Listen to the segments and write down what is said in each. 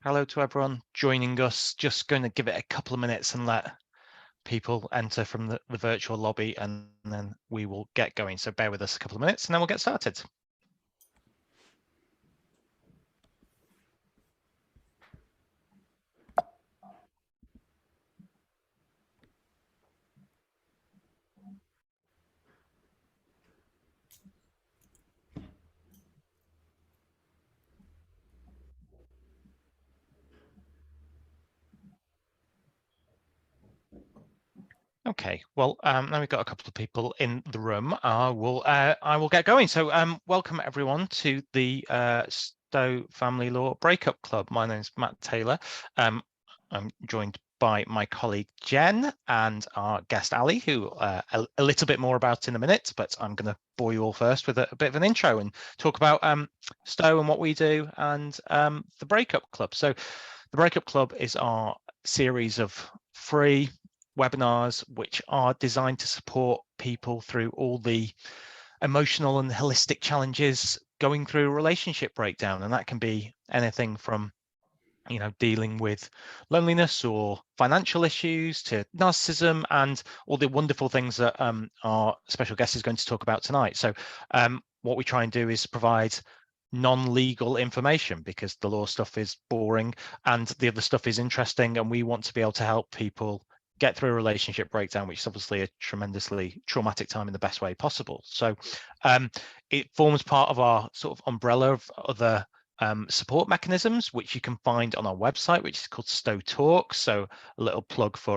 Hello to everyone joining us. Just going to give it a couple of minutes and let people enter from the virtual lobby, and then we will get going. So bear with us a couple of minutes and then we'll get started. Okay, well, now we've got a couple of people in the room. I will get going. So welcome everyone to the Stowe Family Law Breakup Club. My name is Matt Taylor. I'm joined by my colleague Jen and our guest Ali, who a little bit more about in a minute, but I'm going to bore you all first with a bit of an intro and talk about Stowe and what we do and the Breakup Club. So the Breakup Club is our series of free webinars which are designed to support people through all the emotional and holistic challenges going through a relationship breakdown, and that can be anything from dealing with loneliness or financial issues to narcissism and all the wonderful things that our special guest is going to talk about tonight. So what we try and do is provide non-legal information, because the law stuff is boring and the other stuff is interesting, and we want to be able to help people get through a relationship breakdown, which is obviously a tremendously traumatic time, in the best way possible. So it forms part of our sort of umbrella of other support mechanisms, which you can find on our website, which is called Stowe Talks. So a little plug for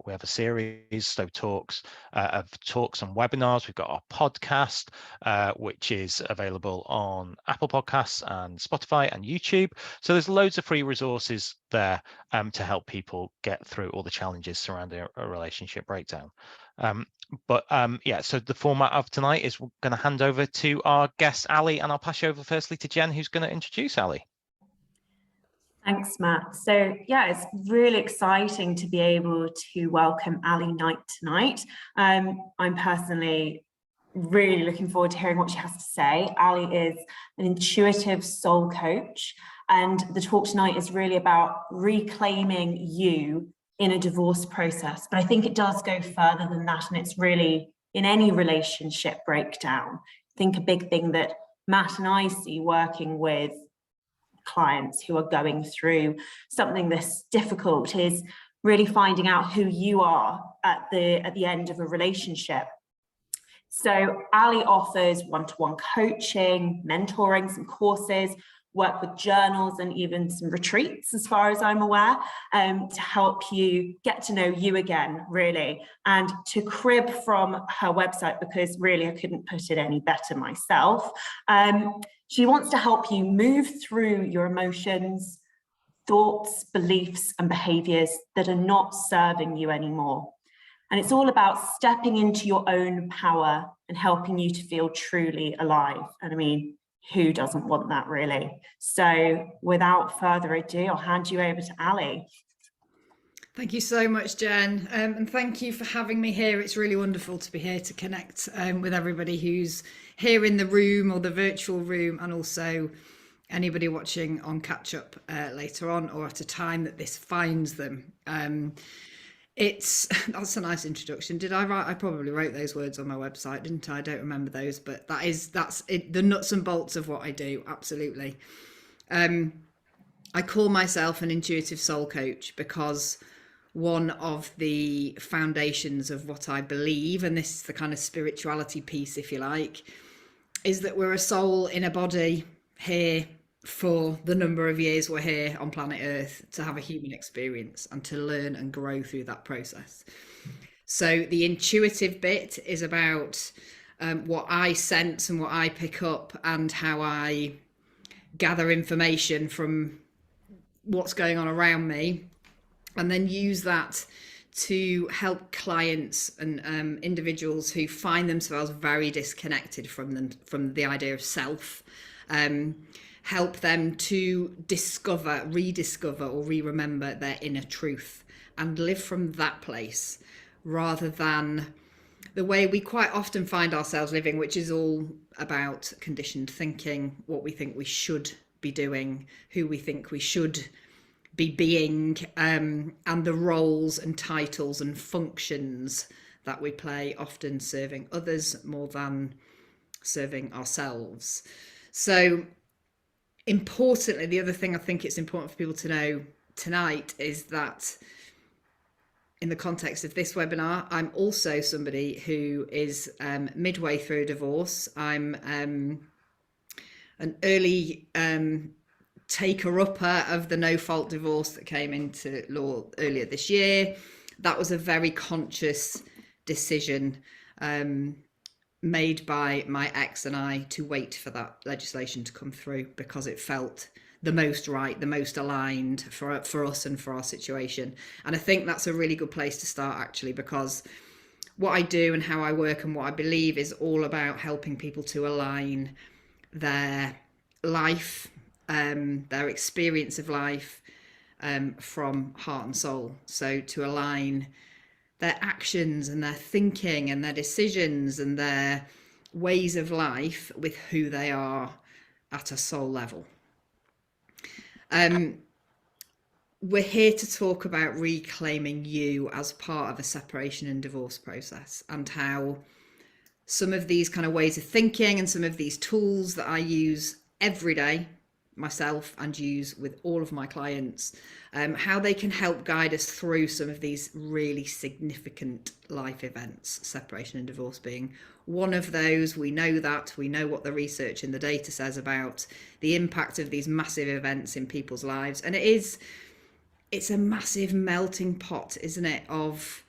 we have a series, Stowe Talks, of talks and webinars. We've got our podcast, which is available on Apple Podcasts and Spotify and YouTube. So there's loads of free resources there to help people get through all the challenges surrounding a relationship breakdown. Yeah, so the format of tonight is we're going to hand over to our guest Ali, and I'll pass you over firstly to Jen, who's going to introduce Ali. Thanks, Matt. So yeah, it's really exciting to be able to welcome Ali Knight tonight. I'm personally really looking forward to hearing what she has to say. Ali is an intuitive soul coach, and the talk tonight is really about reclaiming you in a divorce process. But I think it does go further than that, and it's really in any relationship breakdown. I think a big thing that Matt and I see working with clients who are going through something this difficult is really finding out who you are at the end of a relationship. So Ali offers one-to-one coaching, mentoring, some courses, work with journals, and even some retreats, as far as I'm aware, to help you get to know you again, really. And to crib from her website, because really I couldn't put it any better myself, she wants to help you move through your emotions, thoughts, beliefs, and behaviors that are not serving you anymore. And it's all about stepping into your own power and helping you to feel truly alive. And I mean, who doesn't want that, really? So without further ado, I'll hand you over to Ali. Thank you so much, Jen. And thank you for having me here. It's really wonderful to be here to connect with everybody who's here in the room or the virtual room, and also anybody watching on catch up later on or at a time that this finds them. That's a nice introduction. Did I write? I probably wrote those words on my website, didn't I? I don't remember those, but that's it, the nuts and bolts of what I do. Absolutely. I call myself an intuitive soul coach because one of the foundations of what I believe, and this is the kind of spirituality piece, if you like, is that we're a soul in a body here for the number of years we're here on planet Earth to have a human experience and to learn and grow through that process. So the intuitive bit is about what I sense and what I pick up and how I gather information from what's going on around me, and then use that to help clients and individuals who find themselves very disconnected from the idea of self, help them to rediscover or re-remember their inner truth and live from that place, rather than the way we quite often find ourselves living, which is all about conditioned thinking, what we think we should be doing, who we think we should being, and the roles and titles and functions that we play, often serving others more than serving ourselves. So importantly, the other thing I think it's important for people to know tonight is that in the context of this webinar, I'm also somebody who is midway through a divorce. I'm an early taker-upper of the no-fault divorce that came into law earlier this year. That was a very conscious decision made by my ex and I to wait for that legislation to come through, because it felt the most right, the most aligned for us and for our situation. And I think that's a really good place to start, actually, because what I do and how I work and what I believe is all about helping people to align their life, their experience of life, from heart and soul. So to align their actions and their thinking and their decisions and their ways of life with who they are at a soul level. We're here to talk about reclaiming you as part of a separation and divorce process, and how some of these kind of ways of thinking and some of these tools that I use every day myself and use with all of my clients, how they can help guide us through some of these really significant life events, separation and divorce being one of those. We know what the research and the data says about the impact of these massive events in people's lives. And it's a massive melting pot, isn't it, of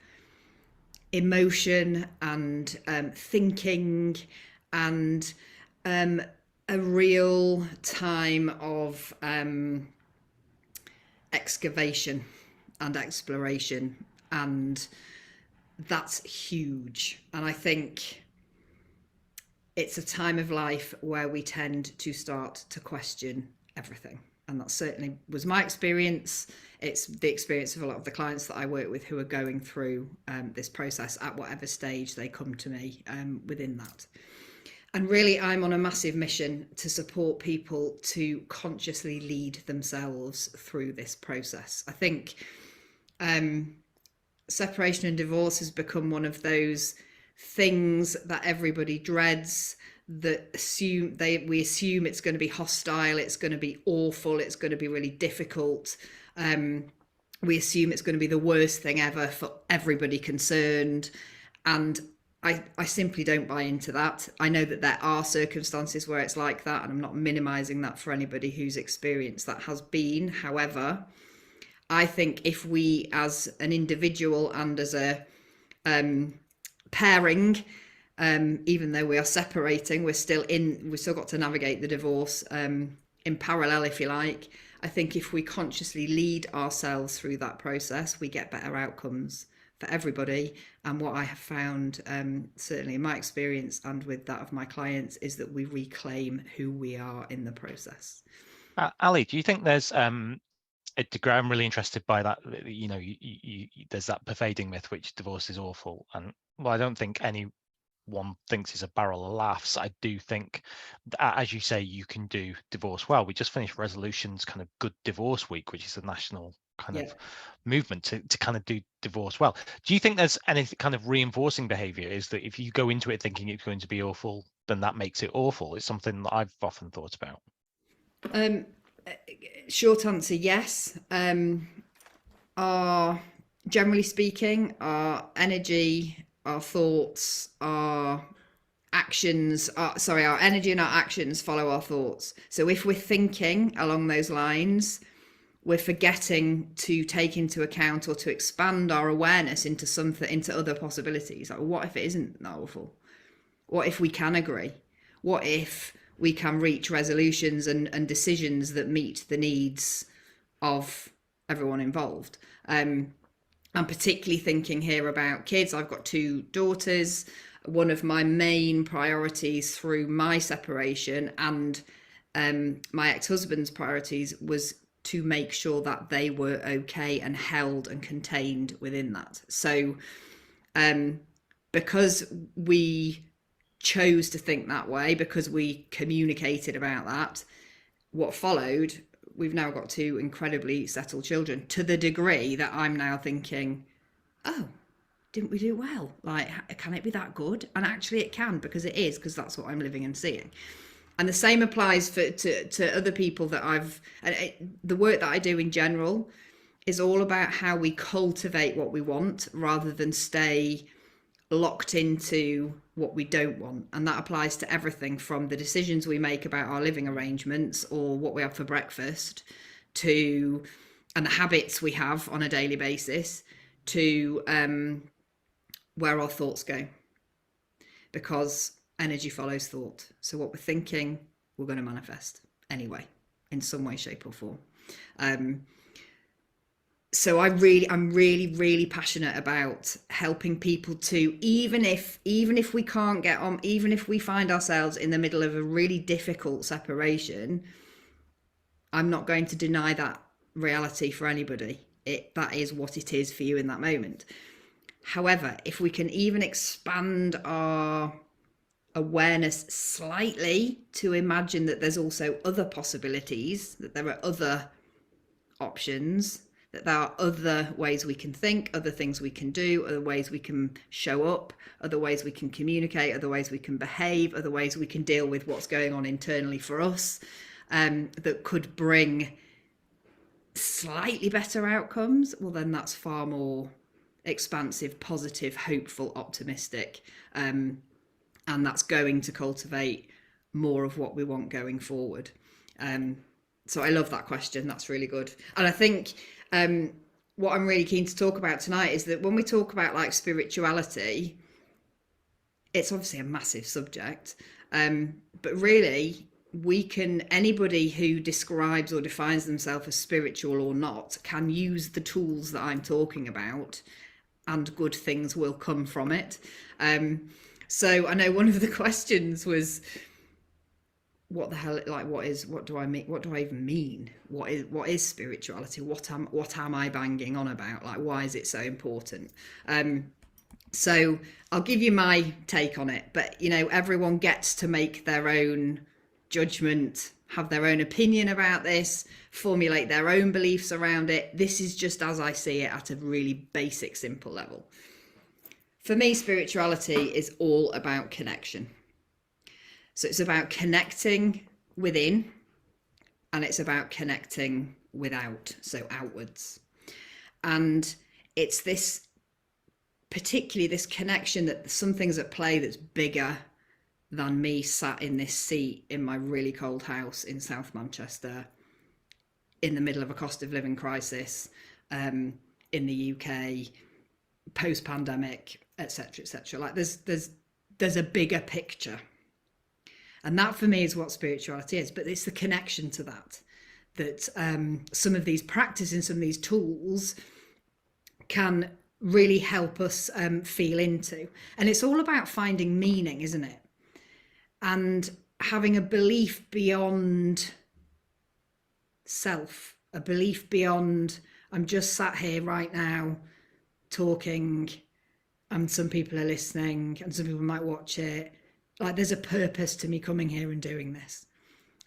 emotion and thinking, and a real time of excavation and exploration, and that's huge. And I think it's a time of life where we tend to start to question everything, and that certainly was my experience. It's the experience of a lot of the clients that I work with who are going through this process at whatever stage they come to me within that. And really, I'm on a massive mission to support people to consciously lead themselves through this process. I think separation and divorce has become one of those things that everybody dreads, that we assume it's going to be hostile, it's going to be awful, it's going to be really difficult. We assume it's going to be the worst thing ever for everybody concerned. And I simply don't buy into that. I know that there are circumstances where it's like that, and I'm not minimizing that for anybody whose experience that has been. However, I think if we as an individual and as a pairing, even though we are separating, we've still got to navigate the divorce in parallel, if you like. I think if we consciously lead ourselves through that process, we get better outcomes for everybody. And what I have found, certainly in my experience and with that of my clients, is that we reclaim who we are in the process. Ali, do you think there's I'm really interested by that, there's that pervading myth which divorce is awful, and I don't think anyone thinks it's a barrel of laughs. I do think, as you say, you can do divorce well. We just finished Resolution's kind of Good Divorce Week, which is a national kind of movement to kind of do divorce well. Do you think there's any kind of reinforcing behavior, is that if you go into it thinking it's going to be awful, then that makes it awful? It's something that I've often thought about. Short answer, yes. Generally speaking, our energy, our thoughts, our actions, our energy and our actions follow our thoughts. So if we're thinking along those lines, we're forgetting to take into account or to expand our awareness into other possibilities. Like, what if it isn't that awful? What if we can agree? What if we can reach resolutions and decisions that meet the needs of everyone involved? I'm particularly thinking here about kids. I've got 2 daughters. One of my main priorities through my separation and my ex-husband's priorities was to make sure that they were okay and held and contained within that. So because we chose to think that way, because we communicated about that, what followed we've now got 2 incredibly settled children, to the degree that I'm now thinking, oh, didn't we do well? Like, can it be that good? And actually it can, because it is, because that's what I'm living and seeing. And the same applies to other people that the work that I do in general is all about how we cultivate what we want rather than stay locked into what we don't want. And that applies to everything from the decisions we make about our living arrangements or what we have for breakfast and the habits we have on a daily basis to where our thoughts go, because energy follows thought. So what we're thinking, we're going to manifest anyway, in some way, shape or form. So I'm really passionate about helping people to, even if we can't get on, even if we find ourselves in the middle of a really difficult separation, I'm not going to deny that reality for anybody. That is what it is for you in that moment. However, if we can even expand our awareness slightly to imagine that there's also other possibilities, that there are other options, that there are other ways we can think, other things we can do, other ways we can show up, other ways we can communicate, other ways we can behave, other ways we can deal with what's going on internally for us, that could bring slightly better outcomes, well, then that's far more expansive, positive, hopeful, optimistic, and that's going to cultivate more of what we want going forward. So I love that question. That's really good. And I think what I'm really keen to talk about tonight is that when we talk about like spirituality, it's obviously a massive subject, but really anybody who describes or defines themselves as spiritual or not can use the tools that I'm talking about, and good things will come from it. So I know one of the questions was, what the hell, like, what do I mean? What do I even mean? What is spirituality? What am I banging on about? Like, why is it so important? So I'll give you my take on it, but everyone gets to make their own judgment, have their own opinion about this, formulate their own beliefs around it. This is just as I see it at a really basic, simple level. For me, spirituality is all about connection. So it's about connecting within, and it's about connecting without, so outwards. And it's particularly this connection that something's at play that's bigger than me sat in this seat in my really cold house in South Manchester in the middle of a cost of living crisis in the UK, post-pandemic, etc. Like there's a bigger picture. And that for me is what spirituality is, but it's the connection to that some of these practices, some of these tools can really help us feel into. And it's all about finding meaning, isn't it? And having a belief beyond self, a belief beyond, I'm just sat here right now talking, and some people are listening, and some people might watch it. Like, there's a purpose to me coming here and doing this.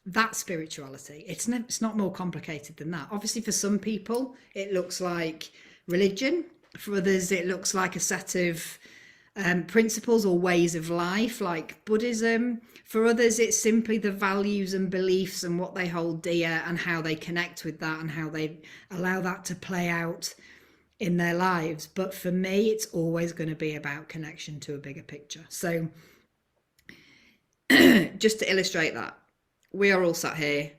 That's spirituality. It's not more complicated than that. Obviously, for some people, it looks like religion. For others, it looks like a set of principles or ways of life, like Buddhism. For others, it's simply the values and beliefs and what they hold dear and how they connect with that and how they allow that to play out in their lives. But for me, it's always going to be about connection to a bigger picture. So just to illustrate that, we are all sat here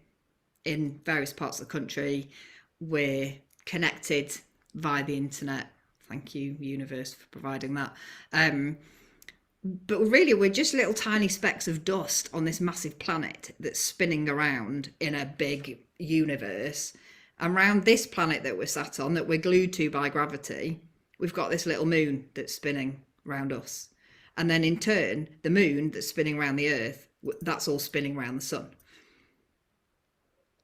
in various parts of the country. We're connected via the internet. Thank you, universe, for providing that. But really, we're just little tiny specks of dust on this massive planet that's spinning around in a big universe. Around this planet that we're sat on, that we're glued to by gravity, we've got this little moon that's spinning around us. And then in turn, the moon that's spinning around the Earth, that's all spinning around the sun.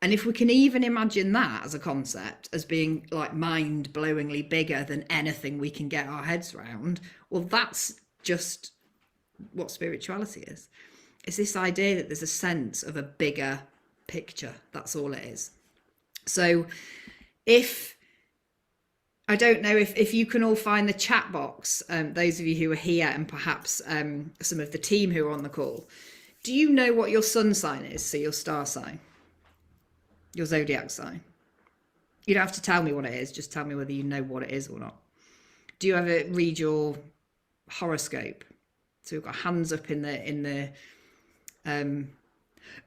And if we can even imagine that as a concept, as being like mind-blowingly bigger than anything we can get our heads around, well, that's just what spirituality is. It's this idea that there's a sense of a bigger picture. That's all it is. So if, I don't know if you can all find the chat box, those of you who are here and perhaps some of the team who are on the call, do you know what your sun sign is? So your star sign, your zodiac sign. You don't have to tell me what it is, just tell me whether you know what it is or not. Do you ever read your horoscope? So we've got hands up in the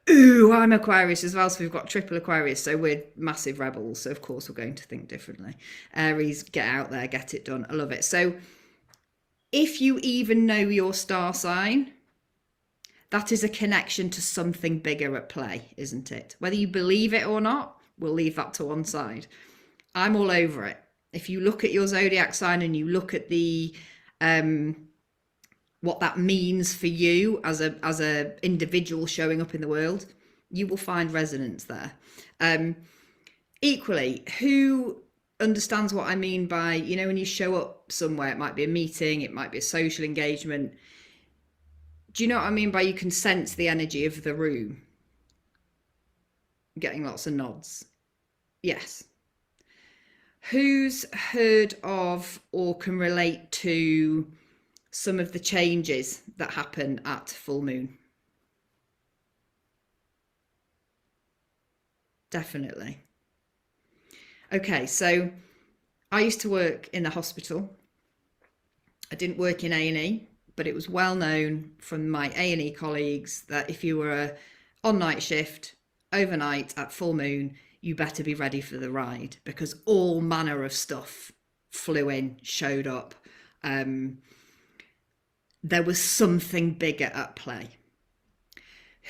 ooh, I'm Aquarius as well, so we've got triple Aquarius, so we're massive rebels, so of course we're going to think differently. Aries, get out there, get it done. I love it. So if you even know your star sign, that is a connection to something bigger at play, isn't it? Whether you believe it or not, we'll leave that to one side. I'm all over it. If you look at your zodiac sign and you look at the what that means for you as a individual showing up in the world, you will find resonance there. Equally, who understands what I mean by, you know, when you show up somewhere, it might be a meeting, it might be a social engagement. Do you know what I mean by you can sense the energy of the room? Getting lots of nods. Yes. Who's heard of or can relate to some of the changes that happen at full moon? Definitely. Okay, so I used to work in the hospital. I didn't work in A&E, but it was well known from my A&E colleagues that if you were on night shift overnight at full moon, you better be ready for the ride, because all manner of stuff flew in, showed up. There was something bigger at play.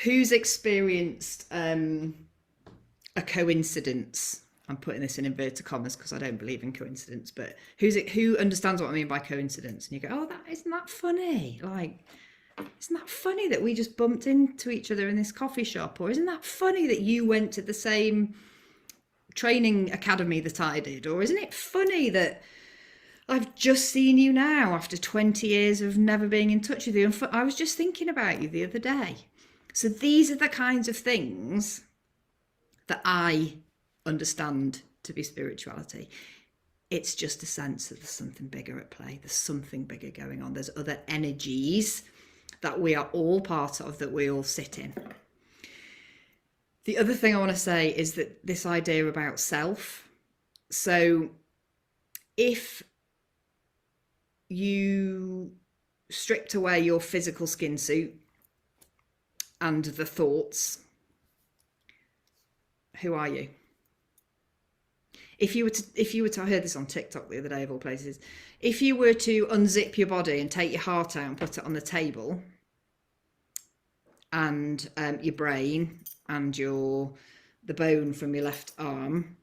Who's experienced a coincidence? I'm putting this in inverted commas because I don't believe in coincidence, but who understands what I mean by coincidence? And you go, oh, isn't that funny? Like, isn't that funny that we just bumped into each other in this coffee shop? Or isn't that funny that you went to the same training academy that I did? Or isn't it funny that I've just seen you now after 20 years of never being in touch with you? And I was just thinking about you the other day. So these are the kinds of things that I understand to be spirituality. It's just a sense that there's something bigger at play. There's something bigger going on. There's other energies that we are all part of, that we all sit in. The other thing I want to say is that this idea about self. So if you stripped away your physical skin suit and the thoughts, who are you? If you were to, I heard this on TikTok the other day of all places, if you were to unzip your body and take your heart out and put it on the table, and your brain and the bone from your left arm,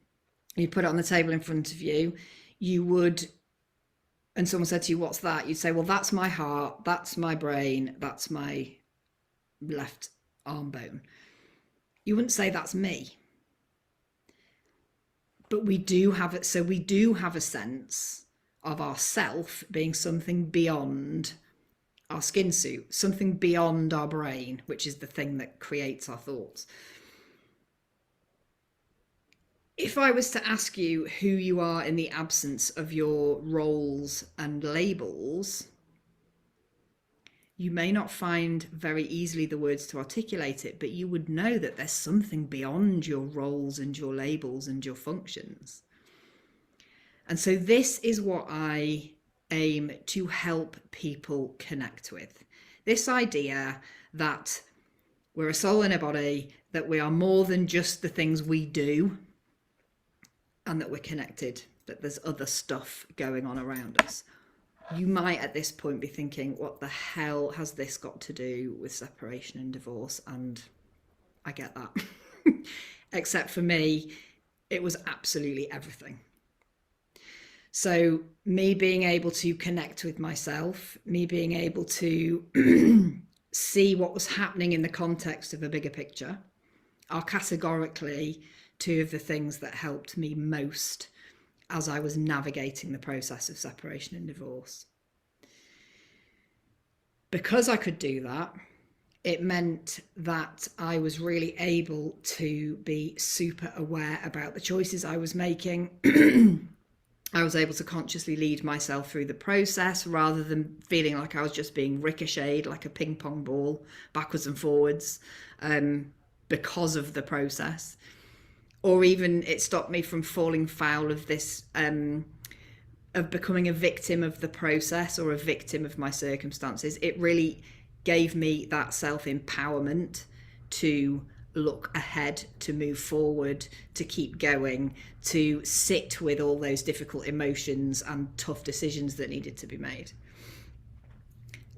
you put it on the table in front of you, you would, and someone said to you, what's that? You'd say, well, that's my heart, that's my brain, that's my left arm bone. You wouldn't say that's me. But we do have it. So we do have a sense of ourself being something beyond our skin suit, something beyond our brain, which is the thing that creates our thoughts. If I was to ask you who you are in the absence of your roles and labels, you may not find very easily the words to articulate it, but you would know that there's something beyond your roles and your labels and your functions. And so this is what I aim to help people connect with. This idea that we're a soul in a body, that we are more than just the things we do, and that we're connected, that there's other stuff going on around us. You might at this point be thinking, what the hell has this got to do with separation and divorce? And I get that. Except for me, it was absolutely everything. So me being able to connect with myself, me being able to see what was happening in the context of a bigger picture, are categorically two of the things that helped me most as I was navigating the process of separation and divorce. Because I could do that, it meant that I was really able to be super aware about the choices I was making. I was able to consciously lead myself through the process rather than feeling like I was just being ricocheted like a ping pong ball backwards and forwards because of the process. Or even it stopped me from falling foul of this, of becoming a victim of the process or a victim of my circumstances. It really gave me that self-empowerment to look ahead, to move forward, to keep going, to sit with all those difficult emotions and tough decisions that needed to be made.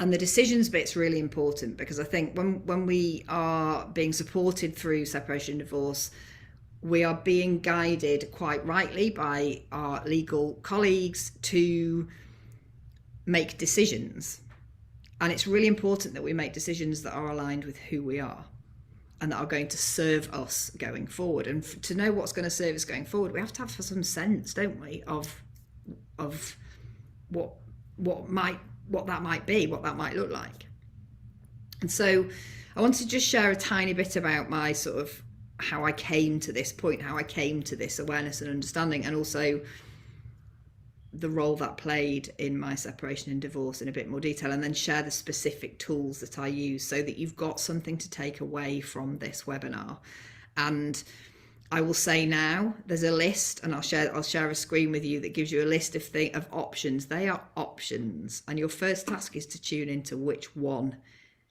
And the decisions bit's really important, because I think when we are being supported through separation and divorce, we are being guided quite rightly by our legal colleagues to make decisions. And it's really important that we make decisions that are aligned with who we are and that are going to serve us going forward. And to know what's going to serve us going forward, we have to have some sense, don't we, of what that might be, what that might look like. And so I want to just share a tiny bit about my sort of how I came to this point, how I came to this awareness and understanding, and also the role that played in my separation and divorce in a bit more detail, and then share the specific tools that I use so that you've got something to take away from this webinar. And I will say now, there's a list, and I'll share a screen with you that gives you a list of options. They are options, and your first task is to tune into which one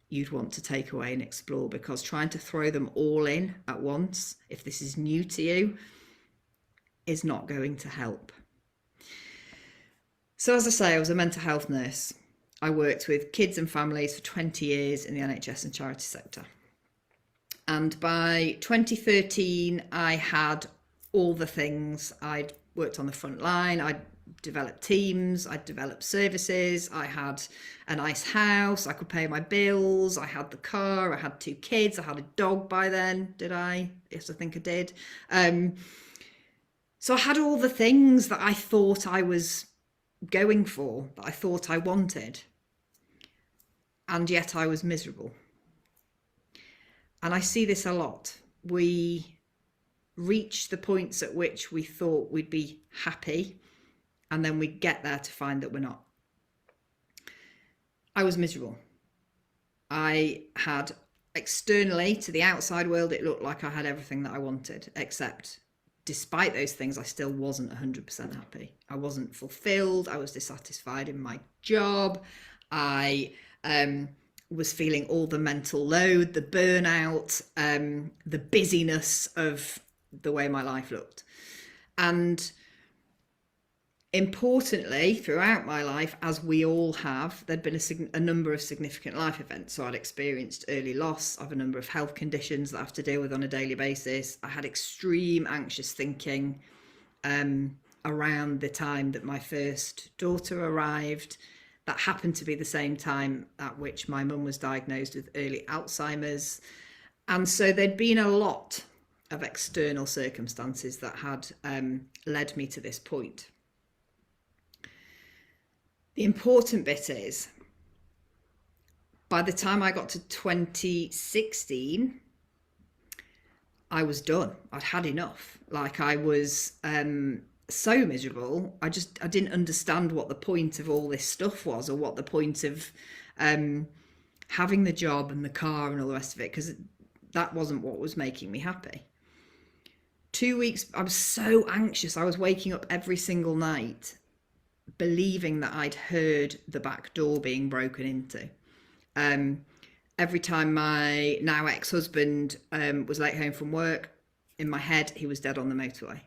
you'd want to take away and explore, because trying to throw them all in at once, if this is new to you, is not going to help. So as I say, I was a mental health nurse. I worked with kids and families for 20 years in the NHS and charity sector. And by 2013, I had all the things. I'd worked on the front line, I'd developed teams, I'd developed services, I had a nice house, I could pay my bills, I had the car, I had 2 kids, I had a dog by then, did I? Yes, I think I did. So I had all the things that I thought I was going for, that I thought I wanted, and yet I was miserable. And I see this a lot. We reach the points at which we thought we'd be happy, and then we get there to find that we're not. I was miserable. I had, externally to the outside world, it looked like I had everything that I wanted, except despite those things, I still wasn't 100% happy. I wasn't fulfilled. I was dissatisfied in my job. I was feeling all the mental load, the burnout, the busyness of the way my life looked. And importantly, throughout my life, as we all have, there'd been a number of significant life events. So I'd experienced early loss of a number of health conditions that I have to deal with on a daily basis. I had extreme anxious thinking around the time that my first daughter arrived. That happened to be the same time at which my mum was diagnosed with early Alzheimer's. And so there'd been a lot of external circumstances that had led me to this point. The important bit is, by the time I got to 2016, I was done. I'd had enough. Like, I was so miserable. I didn't understand what the point of all this stuff was, or what the point of having the job and the car and all the rest of it, because that wasn't what was making me happy. 2 weeks, I was so anxious. I was waking up every single night believing that I'd heard the back door being broken into. Every time my now ex-husband was late home from work, in my head, he was dead on the motorway.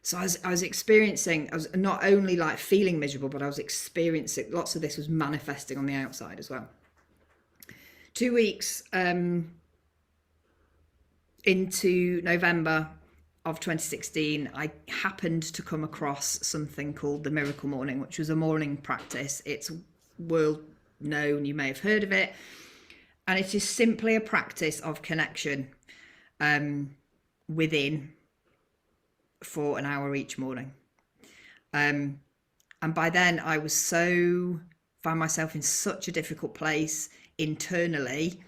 So I was experiencing, I was not only like feeling miserable, but I was experiencing, lots of this was manifesting on the outside as well. 2 weeks into November of 2016, I happened to come across something called the Miracle Morning, which was a morning practice. It's world known, you may have heard of it. And it is simply a practice of connection within for an hour each morning. And by then I found myself in such a difficult place internally.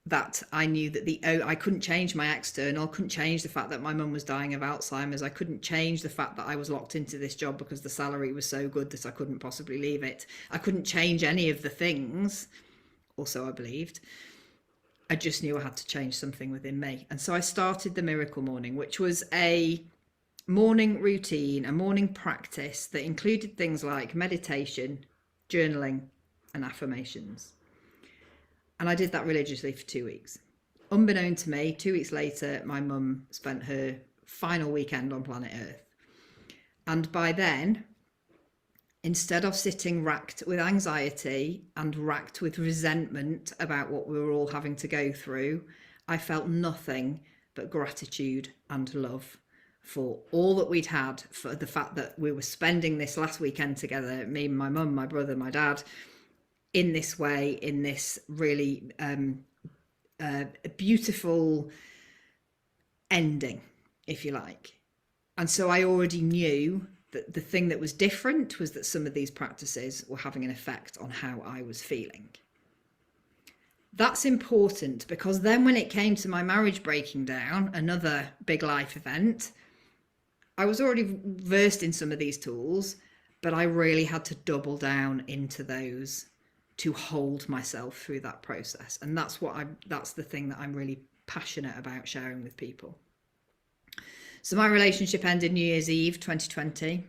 that I knew that I couldn't change my external, couldn't change the fact that my mum was dying of Alzheimer's. I couldn't change the fact that I was locked into this job because the salary was so good that I couldn't possibly leave it. I couldn't change any of the things, also I believed. I just knew I had to change something within me. And so I started the Miracle Morning, which was a morning routine, a morning practice that included things like meditation, journaling, and affirmations. And I did that religiously for 2 weeks. Unbeknown to me, 2 weeks later, my mum spent her final weekend on planet Earth. And by then, instead of sitting racked with anxiety and racked with resentment about what we were all having to go through, I felt nothing but gratitude and love for all that we'd had, for the fact that we were spending this last weekend together, me, my mum, my brother, my dad, in this way, in this really beautiful ending, if you like. And so I already knew that the thing that was different was that some of these practices were having an effect on how I was feeling. That's important because then when it came to my marriage breaking down, another big life event, I was already versed in some of these tools, but I really had to double down into those to hold myself through that process. And that's the thing that I'm really passionate about sharing with people. So my relationship ended New Year's Eve 2020.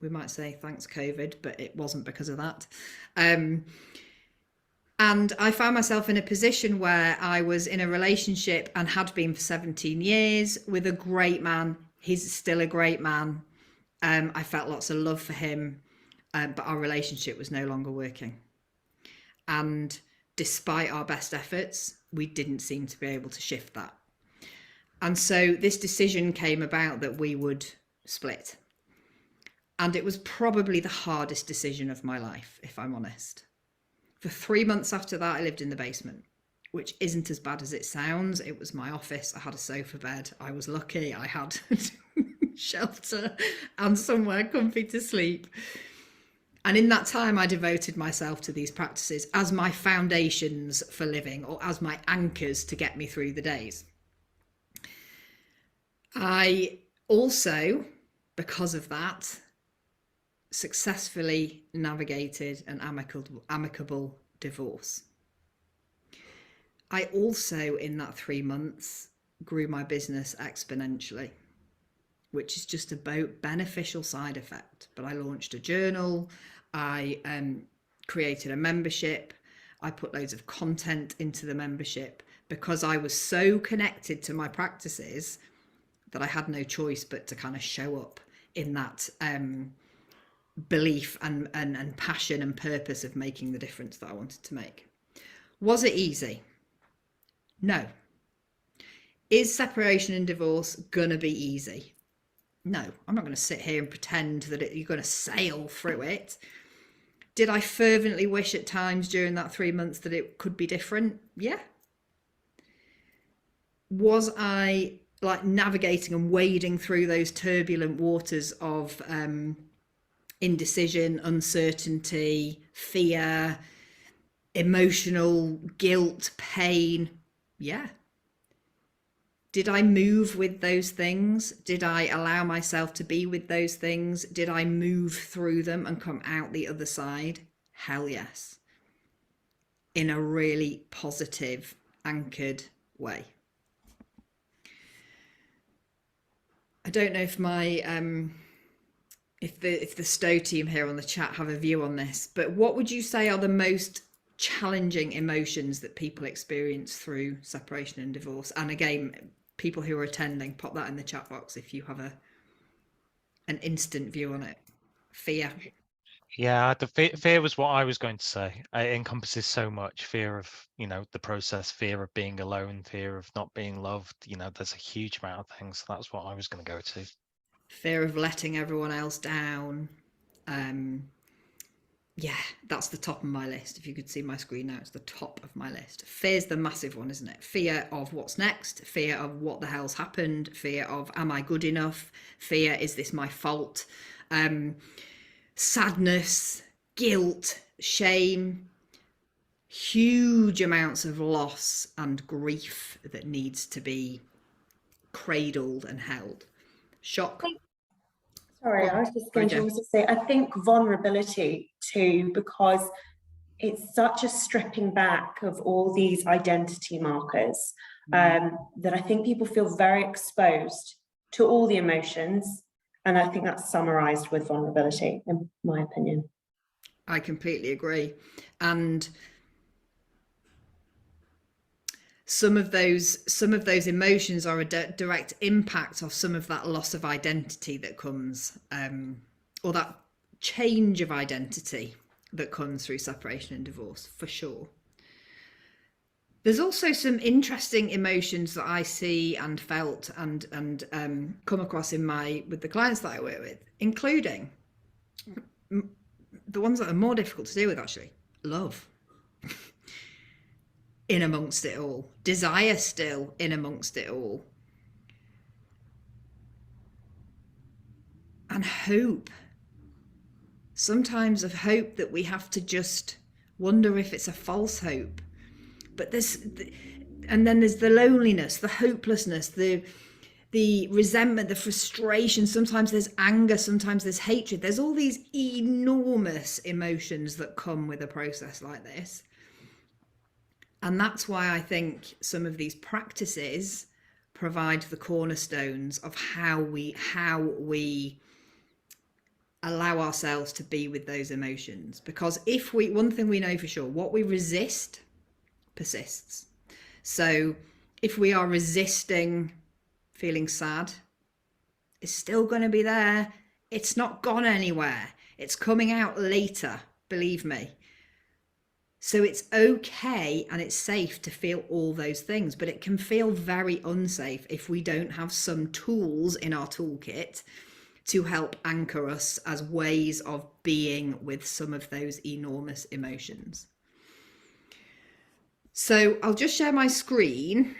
We might say thanks COVID, but it wasn't because of that. And I found myself in a position where I was in a relationship and had been for 17 years with a great man. He's still a great man. I felt lots of love for him, but our relationship was no longer working. And despite our best efforts, we didn't seem to be able to shift that. And so this decision came about that we would split. And it was probably the hardest decision of my life, if I'm honest. For 3 months after that, I lived in the basement, which isn't as bad as it sounds. It was my office. I had a sofa bed. I was lucky. I had shelter and somewhere comfy to sleep. And in that time, I devoted myself to these practices as my foundations for living, or as my anchors to get me through the days. I also, because of that, successfully navigated an amicable divorce. I also, in that 3 months, grew my business exponentially, which is just a beneficial side effect. But I launched a journal, I created a membership, I put loads of content into the membership because I was so connected to my practices that I had no choice but to kind of show up in that belief and passion and purpose of making the difference that I wanted to make. Was it easy? No. Is separation and divorce gonna be easy? No, I'm not going to sit here and pretend that you're going to sail through it. Did I fervently wish at times during that 3 months that it could be different? Yeah. Was I like navigating and wading through those turbulent waters of indecision, uncertainty, fear, emotional guilt, pain? Yeah. Did I move with those things? Did I allow myself to be with those things? Did I move through them and come out the other side? Hell yes. In a really positive, anchored way. I don't know if my if the Stowe team here on the chat have a view on this, but what would you say are the most challenging emotions that people experience through separation and divorce? And again, people who are attending, pop that in the chat box if you have an instant view on it. Fear. Yeah, the fear was what I was going to say. It encompasses so much: fear of, the process, fear of being alone, fear of not being loved. There's a huge amount of things. So that's what I was going to go to. Fear of letting everyone else down. Yeah, that's the top of my list. If you could see my screen now, it's the top of my list. Fear's the massive one, isn't it? Fear of what's next, fear of what the hell's happened, fear of am I good enough, fear is this my fault, sadness, guilt, shame. huge amounts of loss and grief that needs to be cradled and held. Shock. Sorry, I was just going to also say, I think vulnerability too, because it's such a stripping back of all these identity markers, that I think people feel very exposed to all the emotions. And I think that's summarized with vulnerability, in my opinion. I completely agree. And some of those emotions are a direct impact of some of that loss of identity that comes, or that change of identity that comes through separation and divorce, for sure. There's also some interesting emotions that I see and felt and come across with the clients that I work with, including the ones that are more difficult to deal with, actually. Love. In amongst it all. Desire still in amongst it all. And hope. Sometimes of hope that we have to just wonder if it's a false hope. But and then there's the loneliness, the hopelessness, the resentment, the frustration. Sometimes there's anger, sometimes there's hatred. There's all these enormous emotions that come with a process like this. And that's why I think some of these practices provide the cornerstones of how we allow ourselves to be with those emotions. Because one thing we know for sure, what we resist persists. So if we are resisting feeling sad, it's still going to be there. It's not gone anywhere. It's coming out later, believe me. So it's okay and it's safe to feel all those things, but it can feel very unsafe if we don't have some tools in our toolkit to help anchor us as ways of being with some of those enormous emotions. So I'll just share my screen,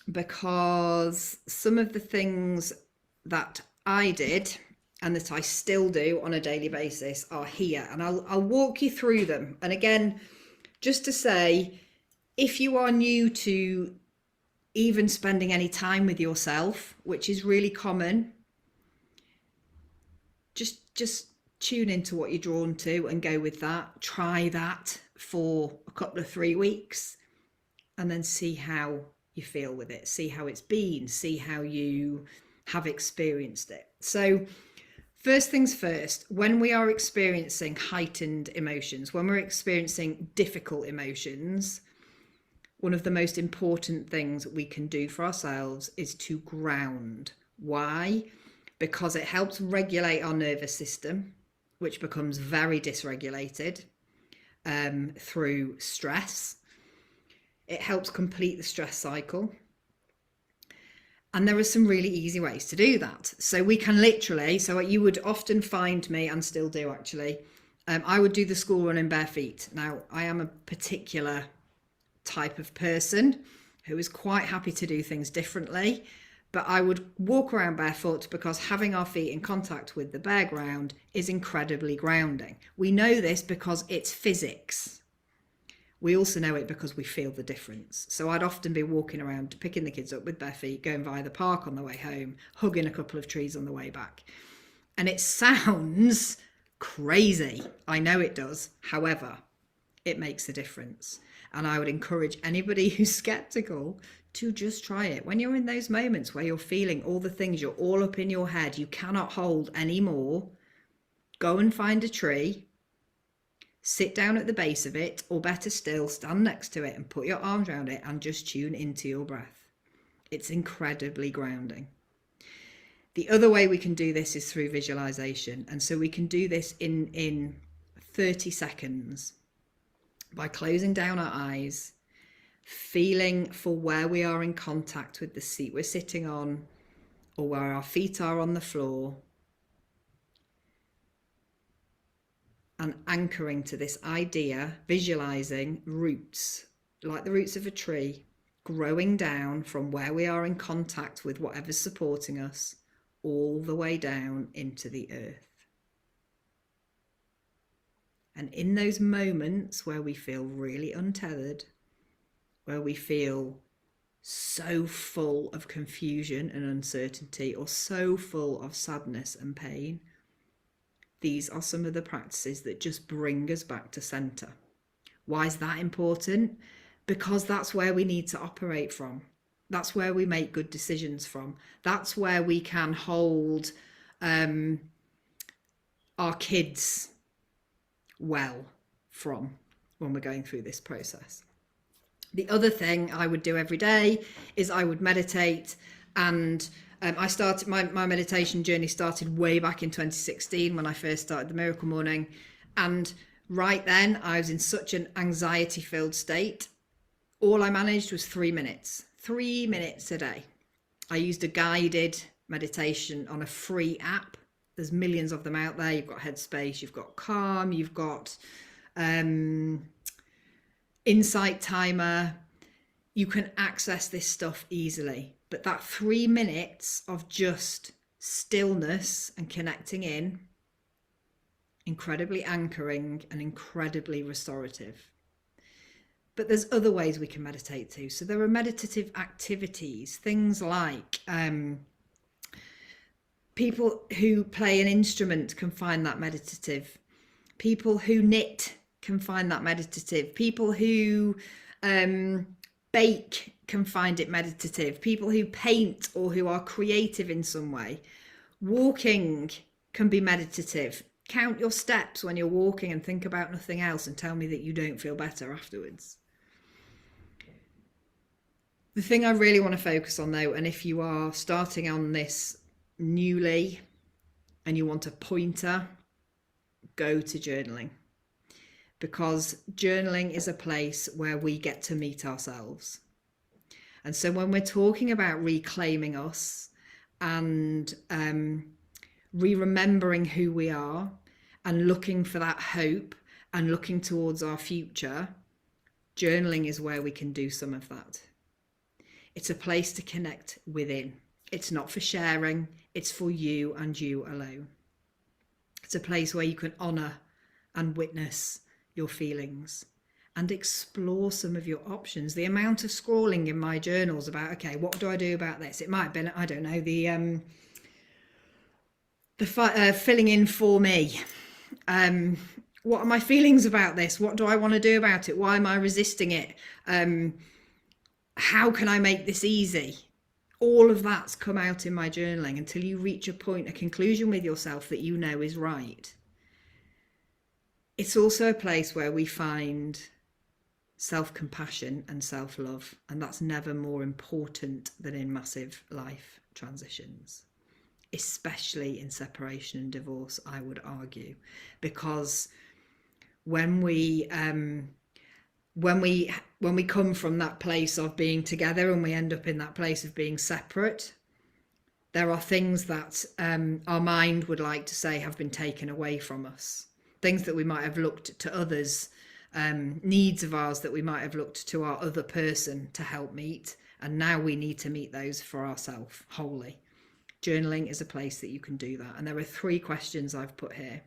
because some of the things that I did and that I still do on a daily basis are here, and I'll walk you through them. And again, just to say, if you are new to even spending any time with yourself, which is really common, just tune into what you're drawn to and go with that. Try that for a couple of 3 weeks and then see how you feel with it, see how it's been, see how you have experienced it. So first things first, when we are experiencing heightened emotions, when we're experiencing difficult emotions, one of the most important things we can do for ourselves is to ground. Why? Because it helps regulate our nervous system, which becomes very dysregulated through stress. It helps complete the stress cycle. And there are some really easy ways to do that. So we can literally, so you would often find me, and still do actually, I would do the school run in bare feet. Now, I am a particular type of person who is quite happy to do things differently, but I would walk around barefoot because having our feet in contact with the bare ground is incredibly grounding. We know this because it's physics. We also know it because we feel the difference. So I'd often be walking around, picking the kids up with bare feet, going via the park on the way home, hugging a couple of trees on the way back. And it sounds crazy. I know it does. However, it makes a difference. And I would encourage anybody who's skeptical to just try it. When you're in those moments where you're feeling all the things, you're all up in your head, you cannot hold anymore, go and find a tree, sit down at the base of it, or better still, stand next to it and put your arms around it and just tune into your breath. It's incredibly grounding. The other way we can do this is through visualization. And so we can do this in 30 seconds by closing down our eyes, feeling for where we are in contact with the seat we're sitting on, or where our feet are on the floor, and anchoring to this idea, visualizing roots, like the roots of a tree, growing down from where we are in contact with whatever's supporting us, all the way down into the earth. And in those moments where we feel really untethered, where we feel so full of confusion and uncertainty, or so full of sadness and pain, these are some of the practices that just bring us back to center. Why is that important? Because that's where we need to operate from. That's where we make good decisions from. That's where we can hold our kids well from when we're going through this process. The other thing I would do every day is I would meditate, and I started my meditation journey started way back in 2016 when I first started the Miracle Morning, and right then I was in such an anxiety filled state. All I managed was 3 minutes a day. I used a guided meditation on a free app. There's millions of them out there. You've got Headspace, you've got Calm, you've got Insight Timer. You can access this stuff easily. But that 3 minutes of just stillness and connecting in, incredibly anchoring and incredibly restorative. But there's other ways we can meditate too. So there are meditative activities, things like people who play an instrument can find that meditative. People who knit can find that meditative. People who bake can find it meditative. People who paint or who are creative in some way. Walking can be meditative. Count your steps when you're walking and think about nothing else, and tell me that you don't feel better afterwards. The thing I really want to focus on though, and if you are starting on this newly and you want a pointer, go to journaling. Because journaling is a place where we get to meet ourselves. And so when we're talking about reclaiming us and re-remembering who we are and looking for that hope and looking towards our future, journaling is where we can do some of that. It's a place to connect within. It's not for sharing, it's for you and you alone. It's a place where you can honour and witness your feelings and explore some of your options. The amount of scrawling in my journals about, okay, what do I do about this? It might have been, I don't know, the filling in for me. What are my feelings about this? What do I want to do about it? Why am I resisting it? How can I make this easy? All of that's come out in my journaling until you reach a point, a conclusion with yourself that you know is right. It's also a place where we find self-compassion and self-love, and that's never more important than in massive life transitions, especially in separation and divorce, I would argue, because when we come from that place of being together and we end up in that place of being separate, there are things that our mind would like to say have been taken away from us. Things that we might have looked to others, needs of ours that we might have looked to our other person to help meet. And now we need to meet those for ourselves wholly. Journaling is a place that you can do that. And there are 3 questions I've put here.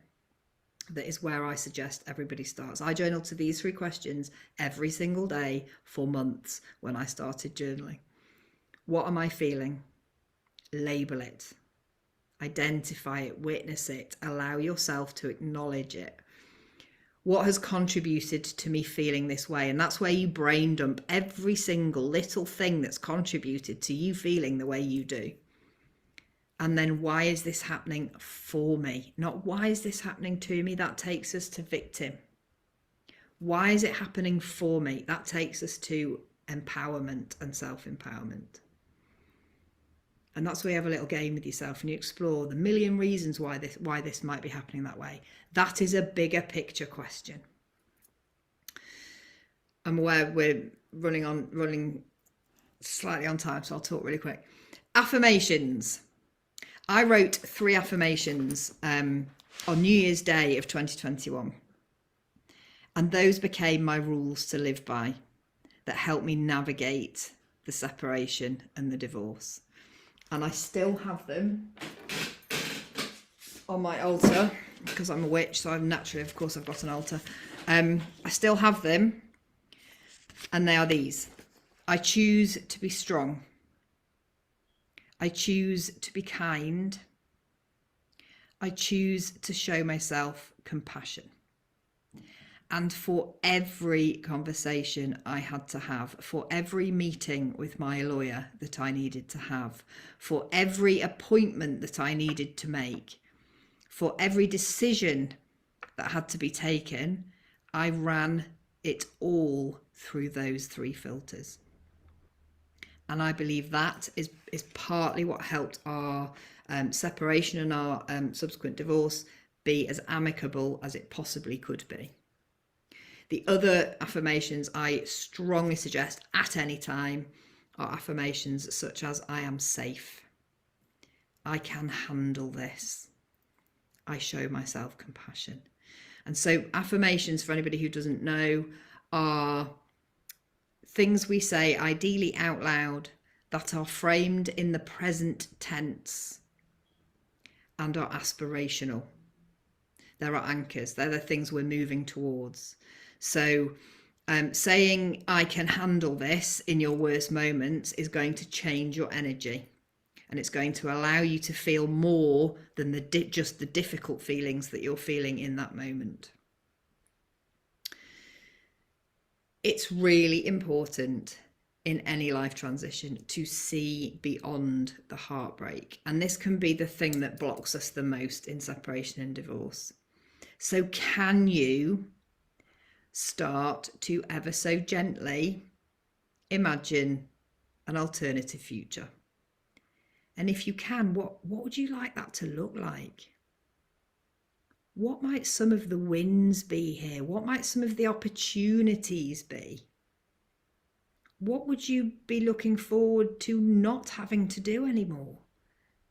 That is where I suggest everybody starts. I journal to these 3 questions every single day for months when I started journaling. What am I feeling? Label it. Identify it, witness it, allow yourself to acknowledge it. What has contributed to me feeling this way? And that's where you brain dump every single little thing that's contributed to you feeling the way you do. And then why is this happening for me? Not why is this happening to me? That takes us to victim. Why is it happening for me? That takes us to empowerment and self-empowerment. And that's where you have a little game with yourself and you explore the million reasons why this might be happening that way. That is a bigger picture question. I'm aware we're running slightly on time, so I'll talk really quick. Affirmations. I wrote 3 affirmations on New Year's Day of 2021. And those became my rules to live by that helped me navigate the separation and the divorce. And I still have them on my altar, because I'm a witch, so I'm naturally, of course, I've got an altar. I still have them, and they are these. I choose to be strong. I choose to be kind. I choose to show myself compassion. And for every conversation I had to have, for every meeting with my lawyer that I needed to have, for every appointment that I needed to make, for every decision that had to be taken, I ran it all through those 3 filters. And I believe that is partly what helped our separation and our subsequent divorce be as amicable as it possibly could be. The other affirmations I strongly suggest at any time are affirmations such as I am safe, I can handle this, I show myself compassion. And so affirmations, for anybody who doesn't know, are things we say ideally out loud that are framed in the present tense and are aspirational. There are anchors, they're the things we're moving towards. So saying I can handle this in your worst moments is going to change your energy, and it's going to allow you to feel more than just the difficult feelings that you're feeling in that moment. It's really important in any life transition to see beyond the heartbreak, and this can be the thing that blocks us the most in separation and divorce. So can you start to ever so gently imagine an alternative future? And if you can, what would you like that to look like? What might some of the wins be here? What might some of the opportunities be? What would you be looking forward to not having to do anymore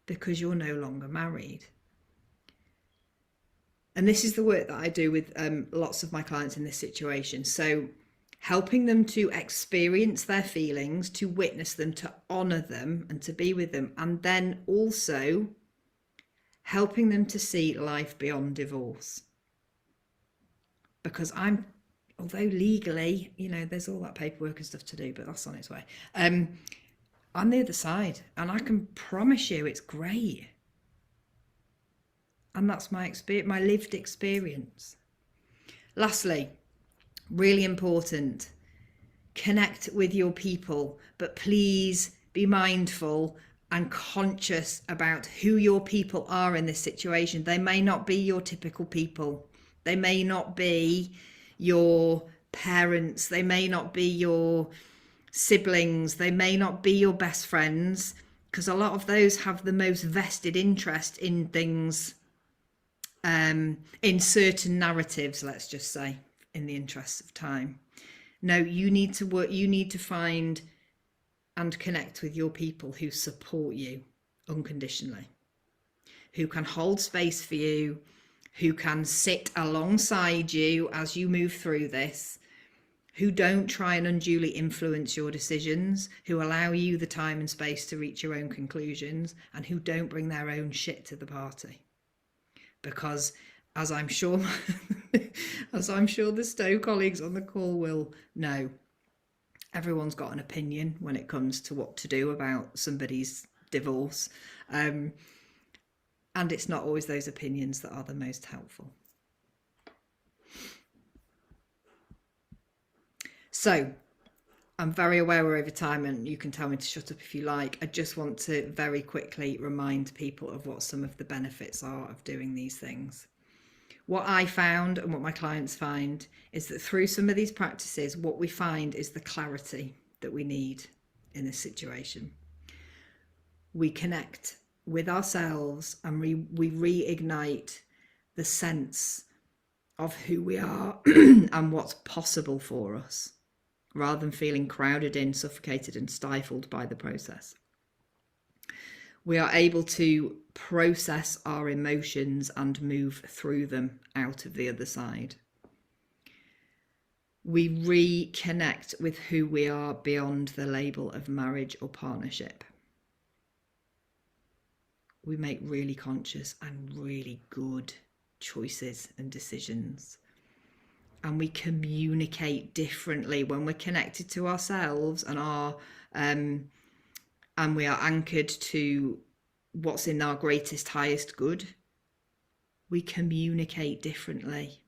because you're no longer married? And this is the work that I do with lots of my clients in this situation. So helping them to experience their feelings, to witness them, to honour them and to be with them. And then also helping them to see life beyond divorce. Because although legally, there's all that paperwork and stuff to do, but that's on its way. I'm the other side, and I can promise you it's great. And that's my experience, my lived experience. Lastly, really important, connect with your people, but please be mindful and conscious about who your people are in this situation. They may not be your typical people. They may not be your parents. They may not be your siblings. They may not be your best friends, because a lot of those have the most vested interest in things, in certain narratives, let's just say, in the interests of time. No, you need to find and connect with your people who support you unconditionally, who can hold space for you, who can sit alongside you as you move through this, who don't try and unduly influence your decisions, who allow you the time and space to reach your own conclusions, and who don't bring their own shit to the party. Because as I'm sure the Stowe colleagues on the call will know, everyone's got an opinion when it comes to what to do about somebody's divorce. And it's not always those opinions that are the most helpful. So I'm very aware we're over time, and you can tell me to shut up if you like. I just want to very quickly remind people of what some of the benefits are of doing these things. What I found and what my clients find is that through some of these practices, what we find is the clarity that we need in this situation. We connect with ourselves and we reignite the sense of who we are and what's possible for us, rather than feeling crowded in, suffocated and stifled by the process. We are able to process our emotions and move through them out of the other side. We reconnect with who we are beyond the label of marriage or partnership. we make really conscious and really good choices and decisions. And we communicate differently when we're connected to ourselves and and we are anchored to what's in our greatest, highest good. We communicate differently.